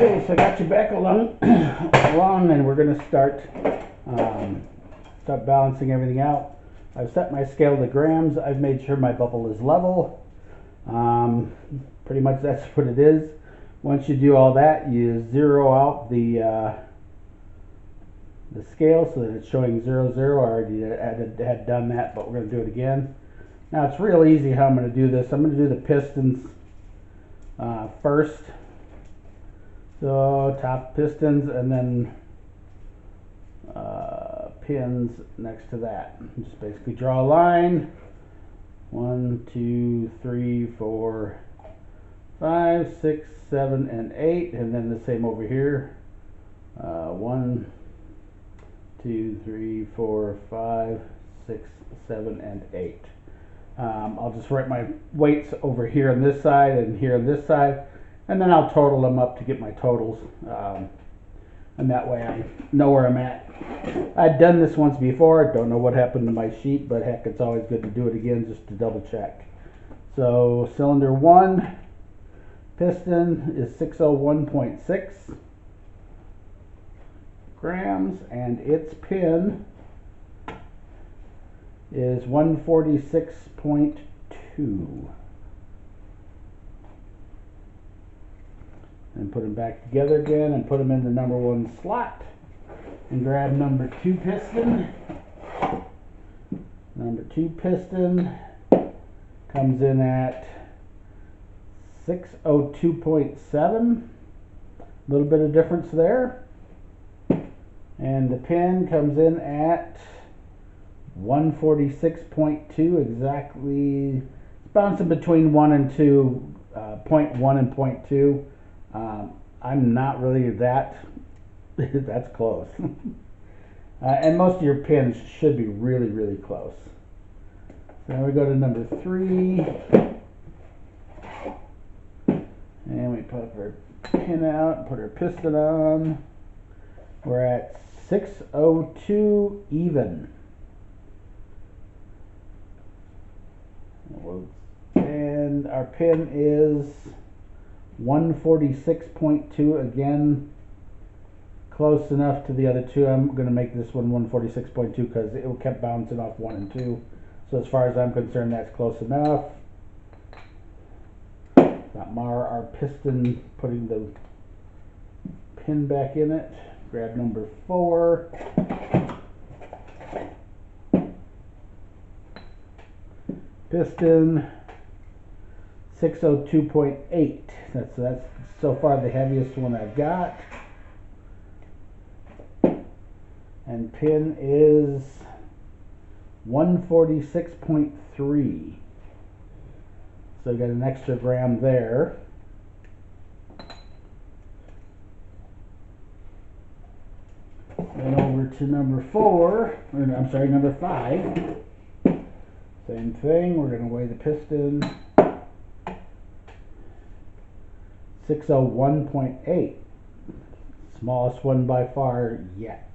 Okay, so I got you back along, and we're going to start balancing everything out. I've set my scale to grams. I've made sure my bubble is level. Pretty much that's what it is. Once you do all that, you zero out the scale so that it's showing 0, 0. I already had done that, but we're going to do it again. Now it's real easy how I'm going to do this. I'm going to do the pistons first. So top pistons and then pins next to that. Just basically draw a line. 1, 2, 3, 4, 5, 6, 7, and 8, and then the same over here. 1, 2, 3, 4, 5, 6, 7, and 8. I'll just write my weights over here on this side and here on this side, and then I'll total them up to get my totals, and that way I know where I'm at. I'd done this once before. I don't know what happened to my sheet, but heck, it's always good to do it again just to double check. So cylinder 1 piston is 601.6 grams, and its pin is 146.2. And put them back together again and put them in the number 1 slot. And grab number 2 piston. Number 2 piston comes in at 602.7. A little bit of difference there. And the pin comes in at 146.2, exactly. It's bouncing between 1 and 2, 0.1 and 0.2. I'm not really that, that's close. And most of your pins should be really, really close. So now we go to number 3. And we put our pin out, put our piston on. We're at 602 even. And our pin is 146.2, again close enough to the other two. I'm going to make this one 146.2 because it kept bouncing off 1 and 2. So as far as I'm concerned, that's close enough. Not mar our piston, putting the pin back in it. Grab number 4. Piston 602.8. That's so far the heaviest one I've got. And pin is 146.3. So I got an extra gram there. Then over to number 4, I'm sorry, number 5. Same thing, we're going to weigh the piston. 601.8. Smallest one by far yet.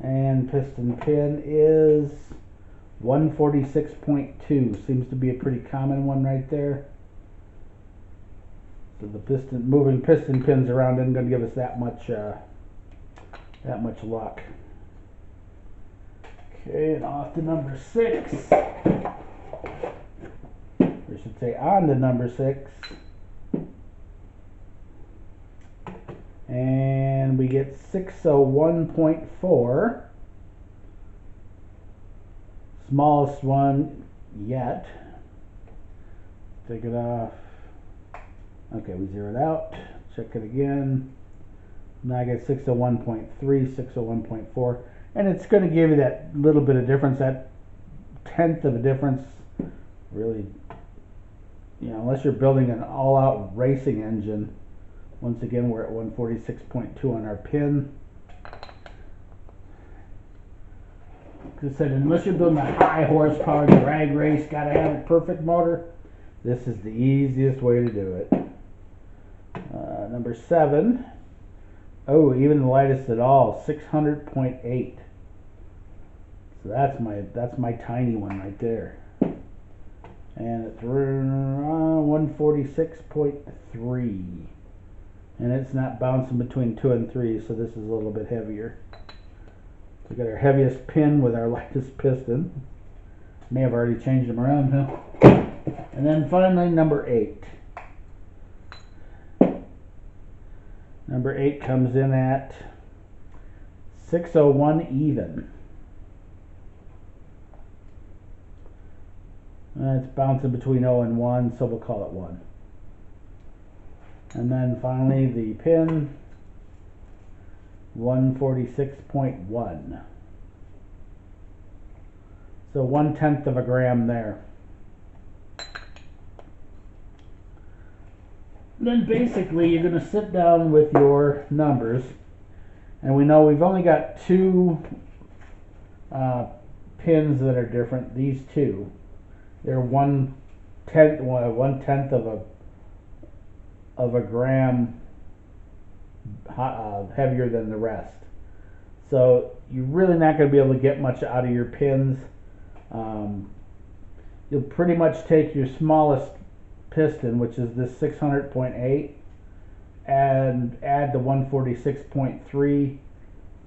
And piston pin is 146.2. Seems to be a pretty common one right there. So the piston, moving piston pins around isn't going to give us that much luck. Okay, and off to number 6. Or should say on to number 6. And we get 601.4. Smallest one yet. Take it off. Okay, we zeroed out. Check it again. Now I get 601.3, 601.4. And it's going to give you that little bit of difference, that tenth of a difference. Really, you know, unless you're building an all-out racing engine. Once again, we're at 146.2 on our pin. Like I said, unless you're building a high horsepower drag race, gotta have a perfect motor, this is the easiest way to do it. Number 7. Oh, even the lightest at all, 600.8. So that's my tiny one right there. And it's 146.3. and it's not bouncing between 2 and 3, so this is a little bit heavier. So we got our heaviest pin with our lightest piston. May have already changed them around, huh? And then finally number 8. Number 8 comes in at 601 even. It's bouncing between 0 and 1, so we'll call it 1. And then finally the pin, 146.1. So 1/10 of a gram there. Then basically you're going to sit down with your numbers, and we know we've only got 2 pins that are different. These 2, they're 1/10 of a gram heavier than the rest. So you're really not going to be able to get much out of your pins. You'll pretty much take your smallest piston, which is this 600.8, and add the 146.3.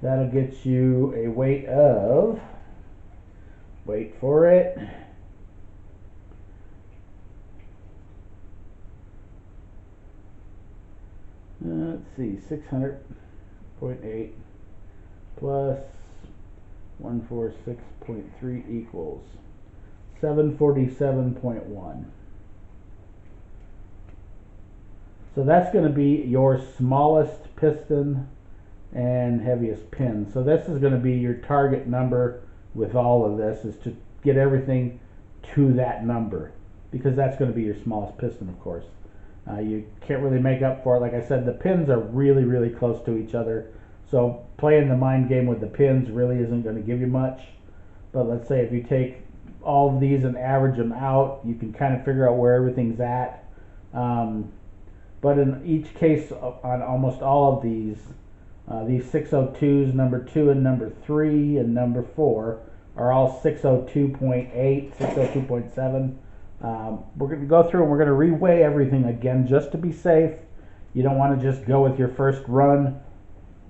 That'll get you a weight of, wait for it, let's see, 600.8 plus 146.3 equals 747.1. So that's going to be your smallest piston and heaviest pin. So this is going to be your target number with all of this, is to get everything to that number, because that's going to be your smallest piston, of course. You can't really make up for it. Like I said, the pins are really, really close to each other. So playing the mind game with the pins really isn't going to give you much. But let's say if you take all of these and average them out, you can kind of figure out where everything's at. But in each case, on almost all of these 602s, number 2 and number 3 and number 4 are all 602.8, 602.7. We're going to go through and we're going to reweigh everything again just to be safe. You don't want to just go with your first run,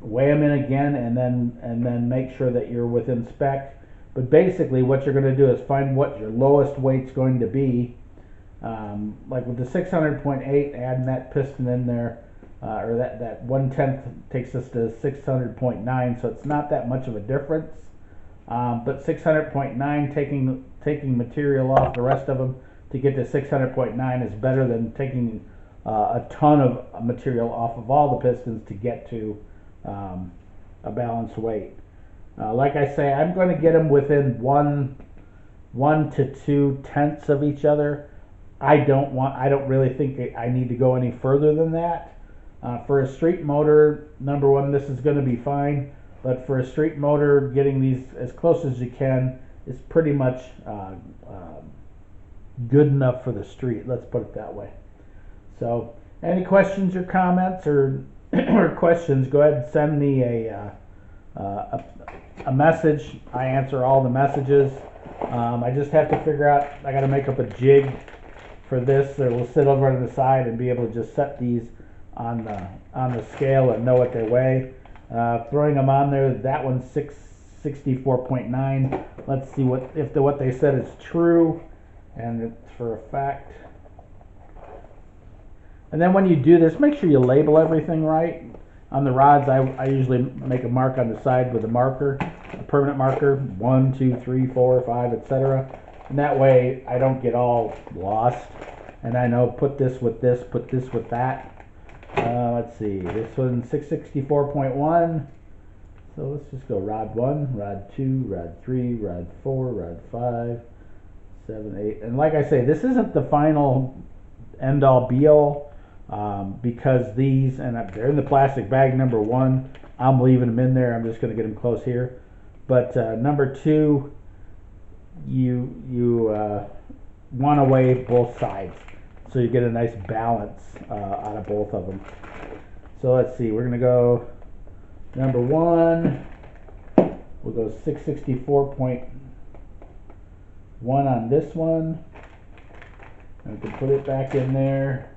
weigh them in again, and then make sure that you're within spec. But basically what you're going to do is find what your lowest weight's going to be. Like with the 600.8, adding that piston in there, or that 1/10 takes us to 600.9, so it's not that much of a difference. But 600.9, taking material off the rest of them to get to 600.9 is better than taking a ton of material off of all the pistons to get to a balanced weight. Like I say, I'm going to get them within 1 to 2 tenths of each other. I don't really think I need to go any further than that. For a street motor, number one, this is going to be fine. But for a street motor, getting these as close as you can is pretty much good enough for the street. Let's put it that way. So, any questions or comments or questions? Go ahead and send me a message. I answer all the messages. I just have to figure out. I got to make up a jig for this that will sit over on the side and be able to just set these on the scale and know what they weigh. Throwing them on there, that one's 664.9. Let's see if what they said is true, and it's for a fact. And then when you do this, make sure you label everything right. On the rods, I usually make a mark on the side with a marker, a permanent marker, 1, 2, 3, 4, 5, etc. And that way I don't get all lost, and I know put this with this, put this with that. Let's see, this one's 664.1. So let's just go rod 1, rod 2, rod 3, rod 4, rod 5, 7, 8. And like I say, this isn't the final end all be all, because these, and they're in the plastic bag. Number 1, I'm leaving them in there. I'm just going to get them close here. But number 2, you want to weigh both sides, so you get a nice balance out of both of them. So let's see, we're going to go number 1, we'll go 664.1 on this one, and we can put it back in there,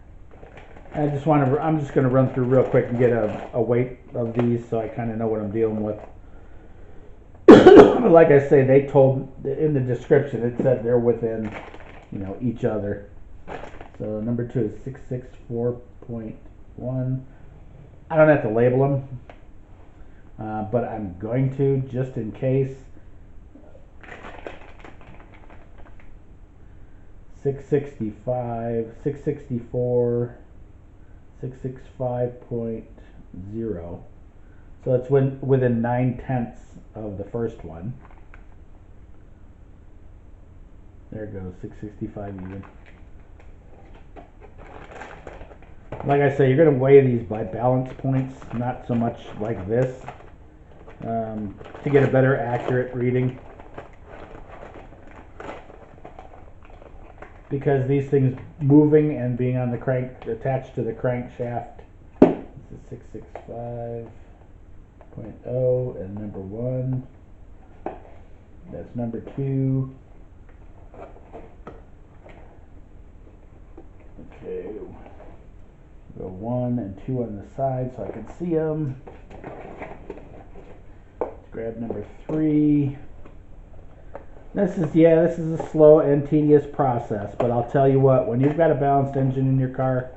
I'm just going to run through real quick and get a weight of these so I kind of know what I'm dealing with. Like I say, they told in the description, it said they're within, each other. So number 2 is 664.1. I don't have to label them, but I'm going to just in case. 665, 664, 665.0. So it's within 9/10 of the first one. There it goes, 665 even. Like I say, you're going to weigh these by balance points, not so much like this, to get a better accurate reading. Because these things moving and being on the crank, attached to the crankshaft. This is 665.0 and number 1. That's number 2. Okay. Go 1 and 2 on the side so I can see them. Let's grab number 3. This is a slow and tedious process, but I'll tell you what, when you've got a balanced engine in your car,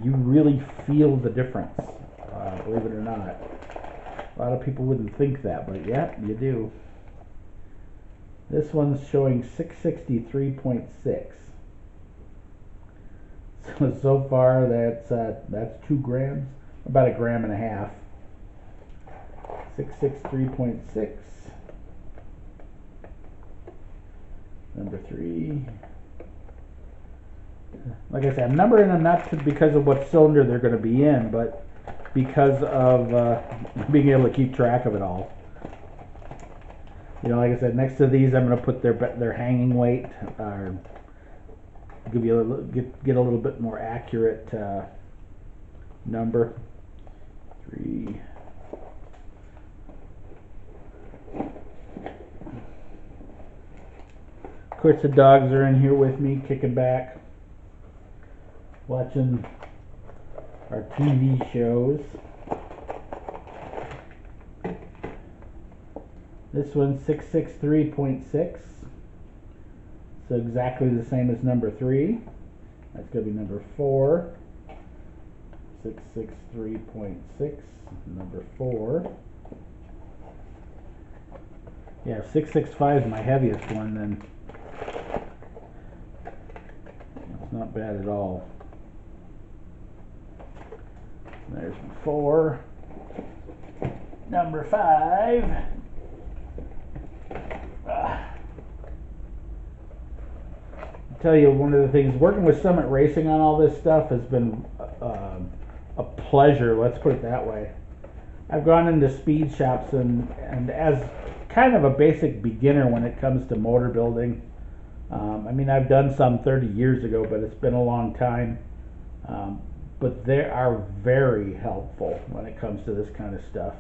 you really feel the difference, believe it or not. A lot of people wouldn't think that, but yeah, you do. This one's showing 663.6. So far that's 2 grams, about 1.5 grams. 663.6. Number 3. Like I said, I'm numbering them not because of what cylinder they're going to be in, but because of being able to keep track of it all. Like I said, next to these, I'm going to put their hanging weight, or give you get a little bit more accurate number. 3. Of course, the dogs are in here with me, kicking back, watching our TV shows. This one's 663.6, so exactly the same as number 3. That's going to be number 4. 663.6, number 4. Yeah, 665 is my heaviest one, then. It's not bad at all. There's 4. Number 5. I tell you, one of the things, working with Summit Racing on all this stuff has been a pleasure, let's put it that way. I've gone into speed shops and as kind of a basic beginner when it comes to motor building, I've done some 30 years ago, but it's been a long time. But they are very helpful when it comes to this kind of stuff.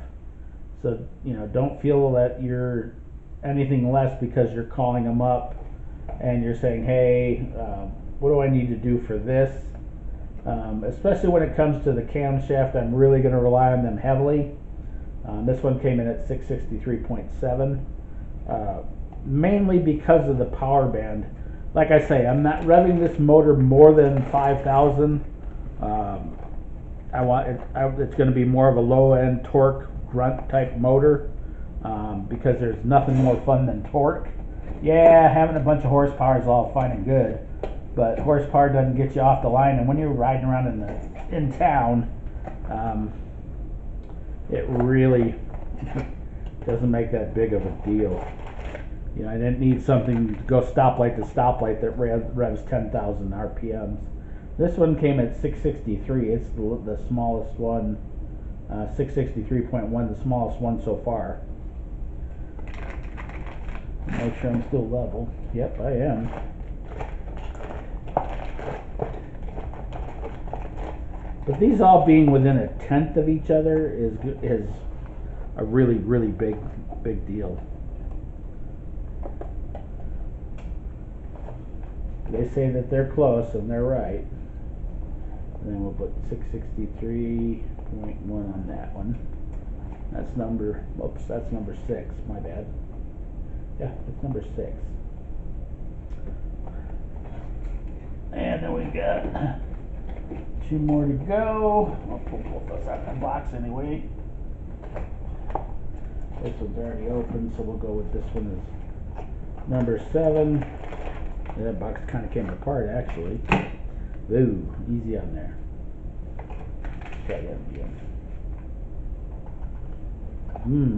So, don't feel that you're anything less because you're calling them up and you're saying, hey, what do I need to do for this? Especially when it comes to the camshaft, I'm really going to rely on them heavily. This one came in at 663.7. Mainly because of the power band. Like I say, I'm not revving this motor more than 5,000. It's going to be more of a low-end torque grunt type motor, because there's nothing more fun than torque. Yeah, having a bunch of horsepower is all fine and good, but horsepower doesn't get you off the line. And when you're riding around in town, it really doesn't make that big of a deal. I didn't need something to go stoplight to stoplight that revs 10,000 RPMs. This one came at 663. It's the smallest one, 663.1, the smallest one so far. Make sure I'm still level. Yep, I am. But these all being within 1/10 of each other is a really, really big deal. They say that they're close, and they're right. And then we'll put 663.1 on that one. That's number, oops, that's number 6, my bad. Yeah, it's number 6. And then we got 2 more to go. I'll pull both those out of the box anyway. This one's already open, so we'll go with this one as number 7. That box kind of came apart actually. Ooh, easy on there. Try that again.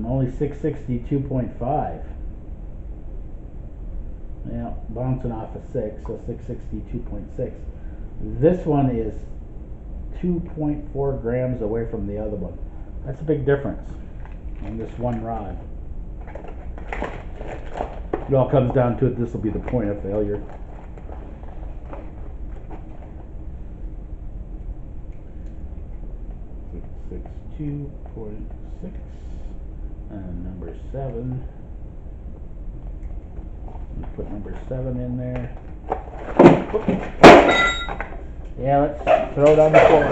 Only 662.5. Yeah, bouncing off a 6, so 662.6. This one is 2.4 grams away from the other one. That's a big difference on this one rod. It all comes down to it, this will be the point of failure. Six 2.6 and number 7. Put number 7 in there. Yeah, let's throw it on the floor.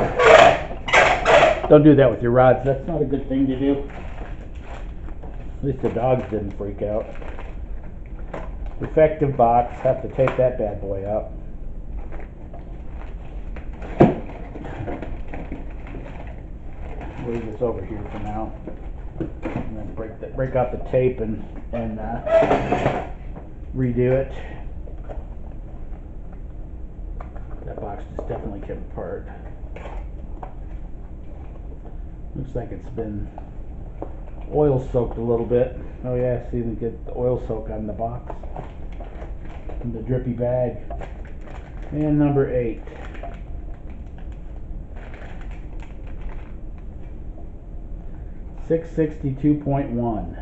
Don't do that with your rods. That's not a good thing to do. At least the dogs didn't freak out. Defective box. Have to take that bad boy out. Leave this over here for now. And then break out the tape and redo it. That box just definitely came apart. Looks like it's been oil soaked a little bit. Oh yeah, see, we get the oil soak on the box. And the drippy bag. And number 8. $662.1.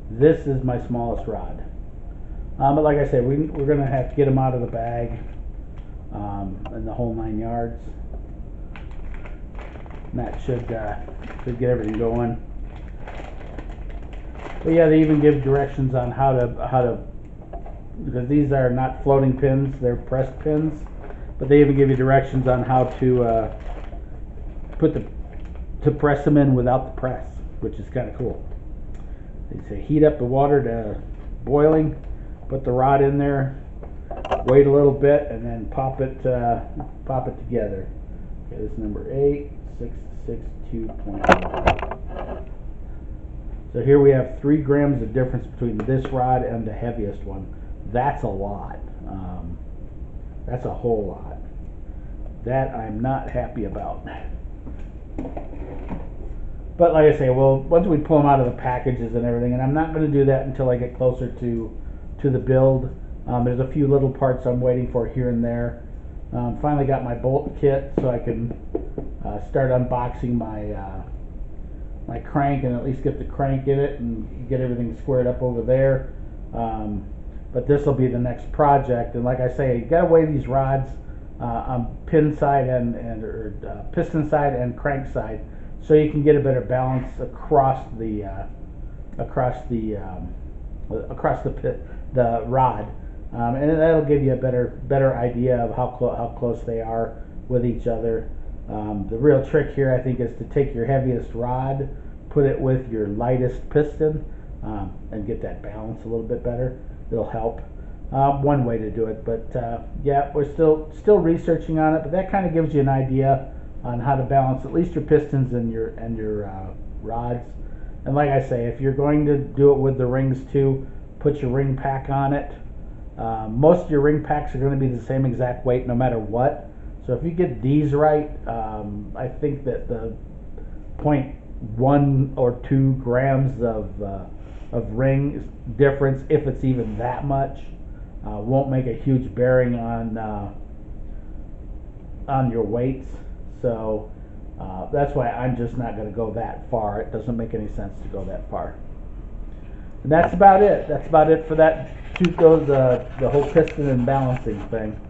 This is my smallest rod. But like I said, we're going to have to get them out of the bag and the whole 9 yards. And that should get everything going. But yeah, they even give directions on how to, because these are not floating pins, they're pressed pins. But they even give you directions on how to press them in without the press, which is kind of cool. They say heat up the water to boiling, put the rod in there, wait a little bit, and then pop it together. Okay, this is number 8, 662.1. So here we have 3 grams of difference between this rod and the heaviest one. That's a lot. That's a whole lot. That I'm not happy about. But like I say, well, once we pull them out of the packages and everything, and I'm not going to do that until I get closer to the build. There's a few little parts I'm waiting for here and there. Finally got my bolt kit, so I can start unboxing my crank and at least get the crank in it and get everything squared up over there. But this will be the next project. And like I say, you got to weigh these rods on pin side or piston side and crank side, so you can get a better balance across the rod, and that'll give you a better idea of how close they are with each other. The real trick here, I think, is to take your heaviest rod, put it with your lightest piston, and get that balance a little bit better. It'll help. One way to do it, but yeah, we're still researching on it. But that kind of gives you an idea on how to balance at least your pistons and your rods. And like I say, if you're going to do it with the rings too, put your ring pack on it. Most of your ring packs are going to be the same exact weight no matter what. So if you get these right, I think that the 0.1 or 2 grams of ring difference, if it's even that much, won't make a huge bearing on your weights. So that's why I'm just not going to go that far. It doesn't make any sense to go that far. And that's about it. That's about it for that the whole piston and balancing thing.